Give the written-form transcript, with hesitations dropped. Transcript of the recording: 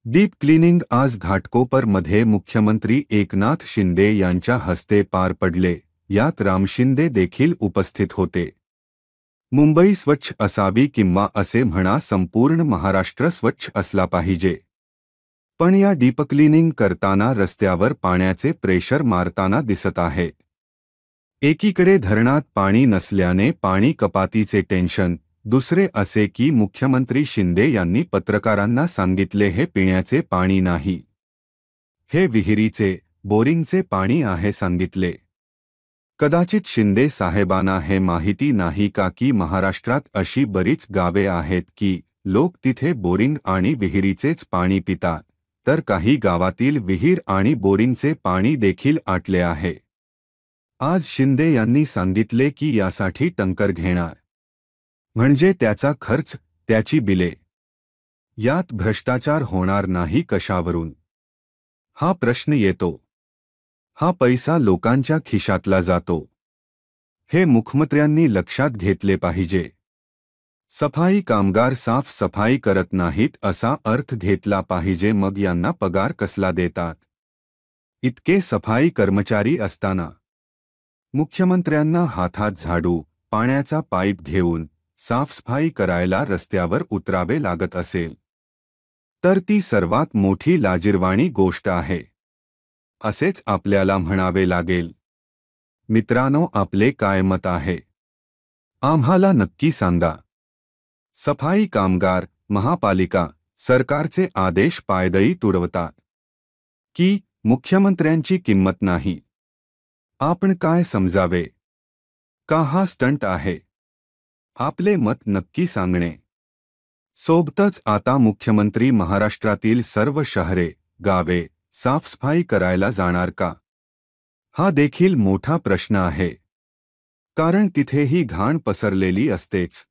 Deep cleaning आज घाटकोपरमध्ये मुख्यमंत्री एकनाथ शिंदे यांच्या हस्ते पार पडले. यात राम शिंदे देखील उपस्थित होते. मुंबई स्वच्छ असावी किंवा असे म्हणा संपूर्ण महाराष्ट्र स्वच्छ असला पाहिजे. पण या डीप क्लीनिंग करताना रस्त्यावर पाण्याचे प्रेशर मारताना दिसत आहे. एकीकडे धरणात पाणी नसल्याने पाणी कपातीचे टेन्शन, दुसरे असे की मुख्यमंत्री शिंदे यांनी पत्रकारांना सांगितले हे पिण्याचे पाणी नाही, हे विहिरीचे, बोरिंगचे पाणी आहे सांगितले. कदाचित शिंदे साहेबांना हे माहिती नाही का की महाराष्ट्रात अशी बरीच गावे आहेत की लोक तिथे बोरिंग आणि विहिरीचेच पाणी पितात, तर काही गावातील विहीर आणि बोरिंगचे पाणी देखील आटले आहे. आज शिंदे यांनी सांगितले की यासाठी टँकर घेणार, म्हणजे त्याचा खर्च, त्याची बिले. यात भ्रष्टाचार होणार नाही कशावरून? हा प्रश्न येतो. हा पैसा लोकांच्या खिशातला जातो. हे मुख्यमंत्र्यांनी लक्षात घेतले पाहिजे. सफाई कामगार साफ सफाई करत नाहीत असा अर्थ घेतला पाहिजे, मग यांना पगार कसला देतात? इतके सफाई कर्मचारी असताना मुख्यमंत्र्यांना हातात झाडू, पाण्याचा पाईप घेऊन साफसफाई करायला रस्त्यावर उतरावे लागत असेल तर ती सर्वात मोठी लाजिरवाणी गोष्ट आहे, असेच आपल्याला म्हणावे लागेल. मित्रांनो, आपले काय मत आहे? आम्हाला नक्की सांगा. सफाई कामगार, महापालिका, सरकारचे आदेश पायदळी तुडवतात की मुख्यमंत्र्यांची किंमत नाही? आपण काय समजावे? का हा स्टंट आहे? आपले मत नक्की सांगणे. सोबतच आता मुख्यमंत्री महाराष्ट्रातील सर्व शहरे, गावे साफसफाई करायला जाणार का? हा देखील मोठा प्रश्न आहे. कारण तिथेही घाण पसरलेली असतेच.